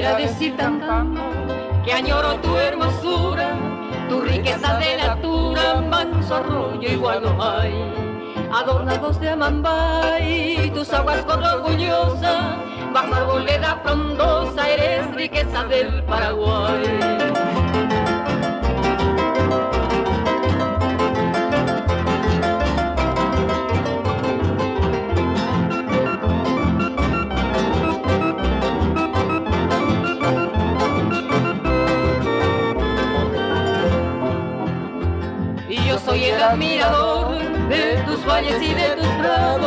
quisiera decir cantando que añoro tu hermosura, tu riqueza de natura, manso arroyo igual no hay. Adornados de amambay, tus aguas corren orgullosas, bajo arboleda frondosa eres riqueza del Paraguay. Y yo soy el admirador de tus valles y de tus prados.